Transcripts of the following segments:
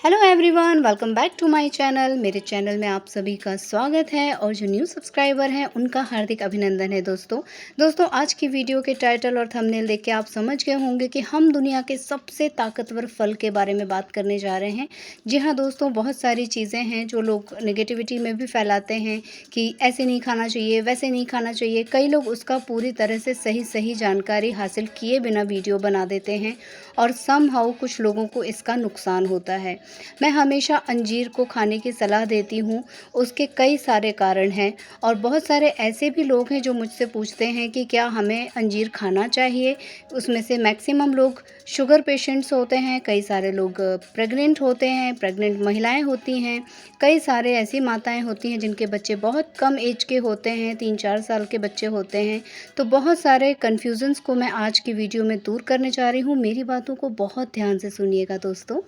Hello everyone, welcome back to my channel. मेरे channel में आप सभी का स्वागत है और जो न्यू सब्सक्राइबर हैं उनका हार्दिक अभिनंदन है। दोस्तों आज की वीडियो के टाइटल और थंबनेल देख के आप समझ गए होंगे कि हम दुनिया के सबसे ताकतवर फल के बारे में बात करने जा रहे हैं। जी हाँ दोस्तों, बहुत सारी चीज़ें हैं जो लोग नेगेटिविटी में भी फैलाते हैं कि ऐसे नहीं खाना चाहिए, वैसे नहीं खाना चाहिए। कई लोग उसका पूरी तरह से सही जानकारी हासिल किए बिना वीडियो बना देते हैं और समहाउ कुछ लोगों को इसका नुकसान होता है। मैं हमेशा अंजीर को खाने की सलाह देती हूँ। उसके कई सारे कारण हैं और बहुत सारे ऐसे भी लोग हैं जो मुझसे पूछते हैं कि क्या हमें अंजीर खाना चाहिए। उसमें से मैक्सिमम लोग शुगर पेशेंट्स होते हैं, कई सारे लोग प्रेग्नेंट होते हैं, प्रेग्नेंट महिलाएं होती हैं, कई सारे ऐसी माताएं होती हैं जिनके बच्चे बहुत कम एज के होते हैं, 3-4 साल के बच्चे होते हैं। तो बहुत सारे कन्फ्यूजन्स को मैं आज की वीडियो में दूर करने जा रही हूँ। मेरी बातों को बहुत ध्यान से सुनिएगा दोस्तों।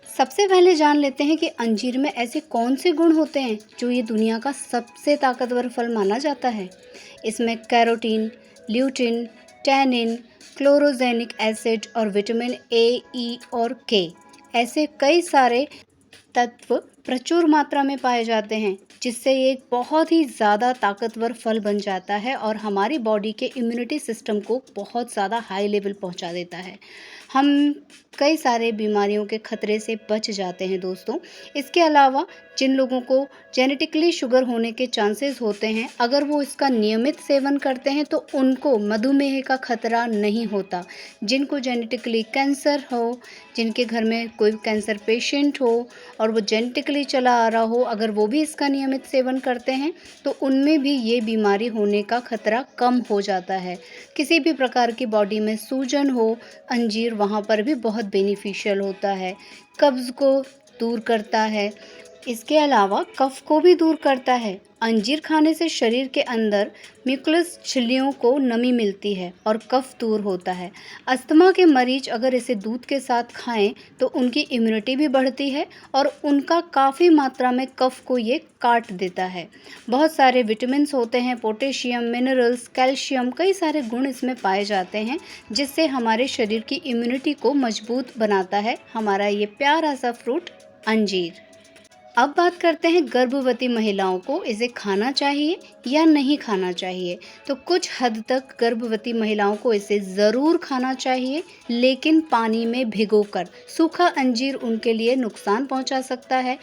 सबसे पहले जान लेते हैं कि अंजीर में ऐसे कौन से गुण होते हैं जो ये दुनिया का सबसे ताकतवर फल माना जाता है। इसमें carotene, lutein, tannin, chlorogenic acid और विटामिन ए, ई और के ऐसे कई सारे तत्व प्रचुर मात्रा में पाए जाते हैं, जिससे ये एक बहुत ही ज़्यादा ताकतवर फल बन जाता है और हमारी बॉडी के इम्यूनिटी सिस्टम को बहुत ज़्यादा हाई लेवल पहुंचा देता है। हम कई सारे बीमारियों के खतरे से बच जाते हैं दोस्तों। इसके अलावा जिन लोगों को जेनेटिकली शुगर होने के चांसेस होते हैं, अगर वो इसका नियमित सेवन करते हैं तो उनको मधुमेह का खतरा नहीं होता। जिनको जेनेटिकली कैंसर हो, जिनके घर में कोई कैंसर पेशेंट हो और वो जेनेटिकली चला आ रहा हो, अगर वो भी इसका नियमित सेवन करते हैं तो उनमें भी ये बीमारी होने का खतरा कम हो जाता है। किसी भी प्रकार की बॉडी में सूजन हो, अंजीर वहाँ पर भी बहुत बेनिफिशियल होता है। कब्ज़ को दूर करता है, इसके अलावा कफ को भी दूर करता है। अंजीर खाने से शरीर के अंदर म्यूकस झिल्लियों को नमी मिलती है और कफ दूर होता है। अस्थमा के मरीज अगर इसे दूध के साथ खाएं तो उनकी इम्यूनिटी भी बढ़ती है और उनका काफ़ी मात्रा में कफ को ये काट देता है। बहुत सारे विटामिन्स होते हैं, पोटेशियम, मिनरल्स, कैल्शियम, कई सारे गुण इसमें पाए जाते हैं, जिससे हमारे शरीर की इम्यूनिटी को मजबूत बनाता है हमारा ये प्यारा सा फ्रूट अंजीर। अब बात करते हैं गर्भवती महिलाओं को इसे खाना चाहिए या नहीं खाना चाहिए। तो कुछ हद तक गर्भवती महिलाओं को इसे ज़रूर खाना चाहिए, लेकिन पानी में भिगोकर। सूखा अंजीर उनके लिए नुकसान पहुंचा सकता है।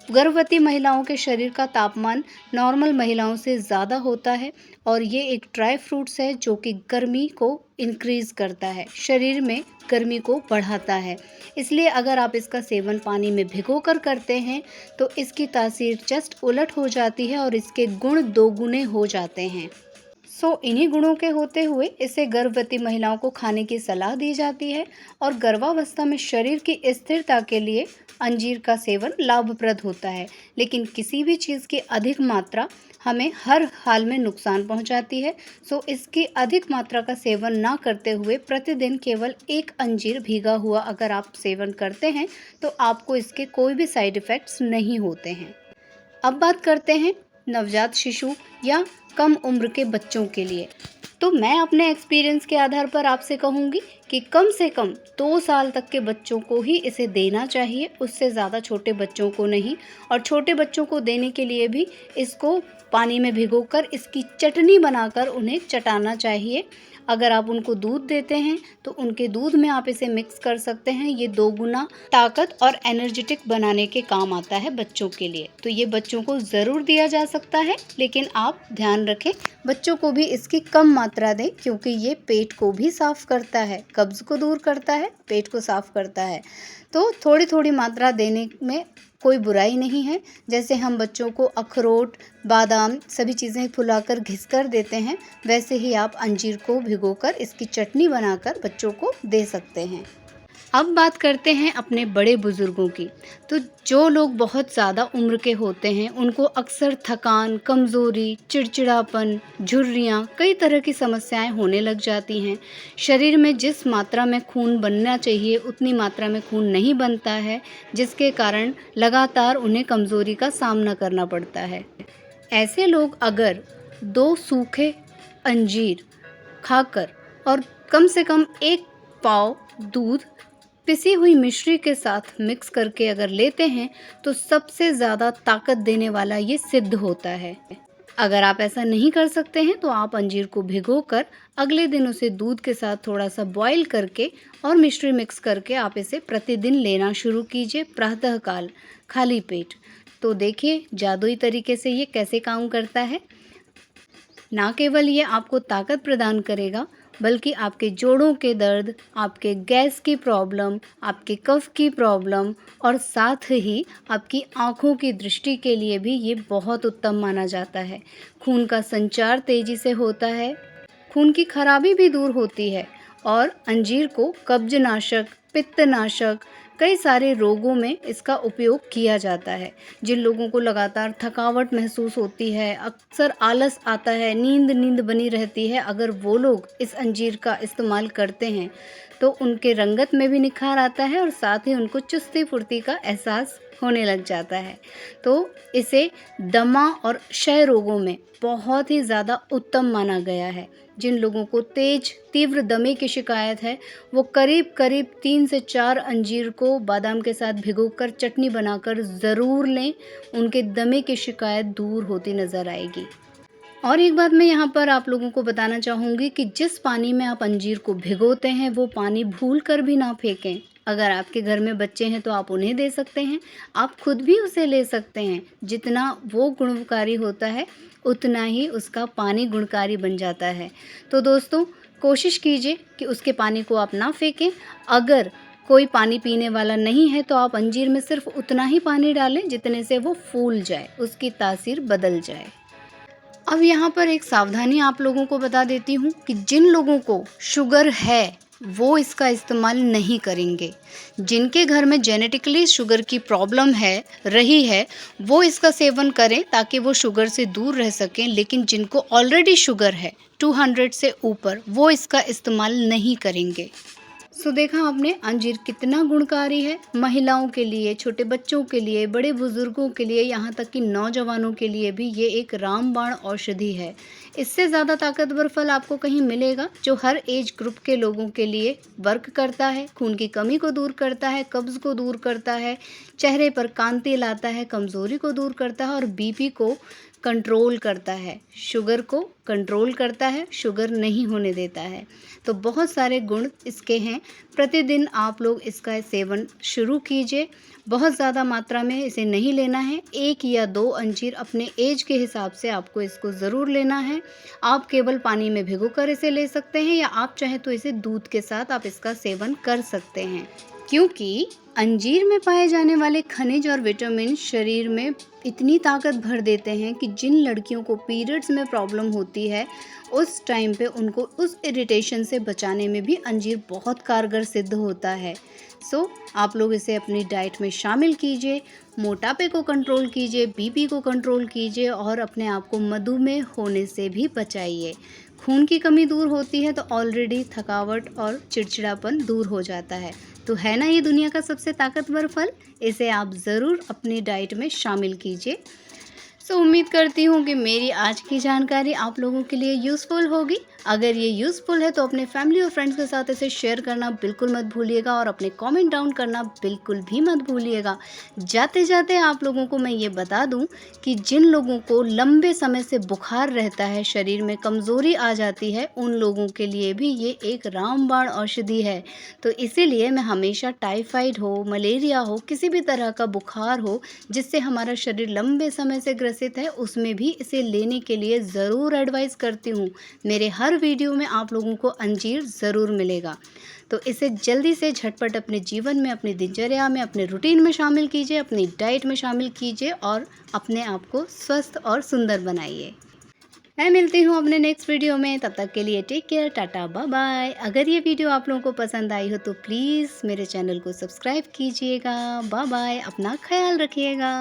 गर्भवती महिलाओं के शरीर का तापमान नॉर्मल महिलाओं से ज़्यादा होता है और ये एक ड्राई फ्रूट्स है जो कि गर्मी को इंक्रीज़ करता है, शरीर में गर्मी को बढ़ाता है। इसलिए अगर आप इसका सेवन पानी में भिगोकर करते हैं तो इसकी तासीर जस्ट उलट हो जाती है और इसके गुण दोगुने हो जाते हैं। इन्हीं गुणों के होते हुए इसे गर्भवती महिलाओं को खाने की सलाह दी जाती है और गर्भावस्था में शरीर की स्थिरता के लिए अंजीर का सेवन लाभप्रद होता है। लेकिन किसी भी चीज़ की अधिक मात्रा हमें हर हाल में नुकसान पहुंचाती है। इसकी अधिक मात्रा का सेवन ना करते हुए प्रतिदिन केवल एक अंजीर भीगा हुआ अगर आप सेवन करते हैं तो आपको इसके कोई भी साइड इफ़ेक्ट्स नहीं होते हैं। अब बात करते हैं नवजात शिशु या कम उम्र के बच्चों के लिए। तो मैं अपने एक्सपीरियंस के आधार पर आपसे कहूँगी कि कम से कम 2 साल तक के बच्चों को ही इसे देना चाहिए, उससे ज़्यादा छोटे बच्चों को नहीं। और छोटे बच्चों को देने के लिए भी इसको पानी में भिगोकर इसकी चटनी बनाकर उन्हें चटाना चाहिए। अगर आप उनको दूध देते हैं तो उनके दूध में आप इसे मिक्स कर सकते हैं। ये 2 गुना ताकत और एनर्जेटिक बनाने के काम आता है बच्चों के लिए। तो ये बच्चों को ज़रूर दिया जा सकता है, लेकिन आप ध्यान रखें बच्चों को भी इसकी कम मात्रा दें, क्योंकि ये पेट को भी साफ़ करता है, कब्ज़ को दूर करता है, पेट को साफ़ करता है। तो थोड़ी थोड़ी मात्रा देने में कोई बुराई नहीं है। जैसे हम बच्चों को अखरोट, बादाम सभी चीज़ें फुलाकर घिसकर देते हैं, वैसे ही आप अंजीर को भिगोकर इसकी चटनी बनाकर बच्चों को दे सकते हैं। अब बात करते हैं अपने बड़े बुज़ुर्गों की। तो जो लोग बहुत ज़्यादा उम्र के होते हैं उनको अक्सर थकान, कमज़ोरी, चिड़चिड़ापन, झुर्रियाँ, कई तरह की समस्याएं होने लग जाती हैं। शरीर में जिस मात्रा में खून बनना चाहिए उतनी मात्रा में खून नहीं बनता है, जिसके कारण लगातार उन्हें कमज़ोरी का सामना करना पड़ता है। ऐसे लोग अगर 2 सूखे अंजीर खाकर और कम से कम 1 पाव दूध पिसी हुई मिश्री के साथ मिक्स करके अगर लेते हैं तो सबसे ज़्यादा ताकत देने वाला ये सिद्ध होता है। अगर आप ऐसा नहीं कर सकते हैं तो आप अंजीर को भिगोकर अगले दिन उसे दूध के साथ थोड़ा सा बॉईल करके और मिश्री मिक्स करके आप इसे प्रतिदिन लेना शुरू कीजिए प्रातःकाल खाली पेट। तो देखिए जादुई तरीके से ये कैसे काम करता है। ना केवल ये आपको ताकत प्रदान करेगा बल्कि आपके जोड़ों के दर्द, आपके गैस की प्रॉब्लम, आपके कफ की प्रॉब्लम और साथ ही आपकी आँखों की दृष्टि के लिए भी ये बहुत उत्तम माना जाता है। खून का संचार तेज़ी से होता है, खून की खराबी भी दूर होती है और अंजीर को कब्जनाशक, पित्तनाशक, कई सारे रोगों में इसका उपयोग किया जाता है। जिन लोगों को लगातार थकावट महसूस होती है, अक्सर आलस आता है, नींद बनी रहती है, अगर वो लोग इस अंजीर का इस्तेमाल करते हैं तो उनके रंगत में भी निखार आता है और साथ ही उनको चुस्ती फुर्ती का एहसास होने लग जाता है। तो इसे दमा और क्षय रोगों में बहुत ही ज़्यादा उत्तम माना गया है। जिन लोगों को तेज तीव्र दमे की शिकायत है वो करीब 3 से 4 अंजीर को बादाम के साथ भिगोकर चटनी बनाकर ज़रूर लें, उनके दमे की शिकायत दूर होती नज़र आएगी। और एक बात मैं यहाँ पर आप लोगों को बताना चाहूँगी कि जिस पानी में आप अंजीर को भिगोते हैं वो पानी भूल कर भी ना फेंकें। अगर आपके घर में बच्चे हैं तो आप उन्हें दे सकते हैं, आप खुद भी उसे ले सकते हैं। जितना वो गुणकारी होता है उतना ही उसका पानी गुणकारी बन जाता है। तो दोस्तों कोशिश कीजिए कि उसके पानी को आप ना फेंकें। अगर कोई पानी पीने वाला नहीं है तो आप अंजीर में सिर्फ उतना ही पानी डालें जितने से वो फूल जाए, उसकी तासीर बदल जाए। अब यहाँ पर एक सावधानी आप लोगों को बता देती हूँ कि जिन लोगों को शुगर है वो इसका इस्तेमाल नहीं करेंगे। जिनके घर में जेनेटिकली शुगर की प्रॉब्लम रही है वो इसका सेवन करें ताकि वो शुगर से दूर रह सकें, लेकिन जिनको ऑलरेडी शुगर है 200 से ऊपर वो इसका इस्तेमाल नहीं करेंगे। सो देखा आपने अंजीर कितना गुणकारी है। महिलाओं के लिए, छोटे बच्चों के लिए, बड़े बुजुर्गों के लिए, यहाँ तक कि नौजवानों के लिए भी ये एक रामबाण औषधि है। इससे ज़्यादा ताकतवर फल आपको कहीं मिलेगा जो हर एज ग्रुप के लोगों के लिए वर्क करता है, खून की कमी को दूर करता है, कब्ज़ को दूर करता है, चेहरे पर कांति लाता है, कमज़ोरी को दूर करता है और बीपी को कंट्रोल करता है, शुगर को कंट्रोल करता है, शुगर नहीं होने देता है। तो बहुत सारे गुण इसके हैं। प्रतिदिन आप लोग इसका सेवन शुरू कीजिए। बहुत ज़्यादा मात्रा में इसे नहीं लेना है, 1 या 2 अंजीर अपने एज के हिसाब से आपको इसको ज़रूर लेना है। आप केवल पानी में भिगोकर इसे ले सकते हैं या आप चाहे तो इसे दूध के साथ आप इसका सेवन कर सकते हैं, क्योंकि अंजीर में पाए जाने वाले खनिज और विटामिन शरीर में इतनी ताकत भर देते हैं कि जिन लड़कियों को पीरियड्स में प्रॉब्लम होती है उस टाइम पे उनको उस इरिटेशन से बचाने में भी अंजीर बहुत कारगर सिद्ध होता है। सो आप लोग इसे अपनी डाइट में शामिल कीजिए, मोटापे को कंट्रोल कीजिए, बीपी को कंट्रोल कीजिए और अपने आप को मधुमेह होने से भी बचाइए। खून की कमी दूर होती है तो ऑलरेडी थकावट और चिड़चिड़ापन दूर हो जाता है। तो है ना ये दुनिया का सबसे ताकतवर फल, इसे आप ज़रूर अपनी डाइट में शामिल कीजिए। सो उम्मीद करती हूँ कि मेरी आज की जानकारी आप लोगों के लिए यूज़फुल होगी। अगर ये यूज़फुल है तो अपने फैमिली और फ्रेंड्स के साथ इसे शेयर करना बिल्कुल मत भूलिएगा और अपने कमेंट डाउन करना बिल्कुल भी मत भूलिएगा। जाते जाते आप लोगों को मैं ये बता दूं कि जिन लोगों को लंबे समय से बुखार रहता है, शरीर में कमज़ोरी आ जाती है, उन लोगों के लिए भी ये एक रामबाण औषधि है। तो इसीलिए मैं हमेशा टाइफाइड हो, मलेरिया हो, किसी भी तरह का बुखार हो जिससे हमारा शरीर लंबे समय से ग्रसित है, उसमें भी इसे लेने के लिए ज़रूर एडवाइस करती हूँ। मेरे हर वीडियो में आप लोगों को अंजीर ज़रूर मिलेगा। तो इसे जल्दी से झटपट अपने जीवन में, अपनी दिनचर्या में, अपने रूटीन में शामिल कीजिए, अपनी डाइट में शामिल कीजिए और अपने आप को स्वस्थ और सुंदर बनाइए। मैं मिलती हूँ अपने नेक्स्ट वीडियो में, तब तक के लिए take care, tata, bye bye. अगर ये वीडियो आप लोगों को पसंद आई हो तो प्लीज़ मेरे चैनल को सब्सक्राइब कीजिएगा। बाय बाय, अपना ख्याल रखिएगा।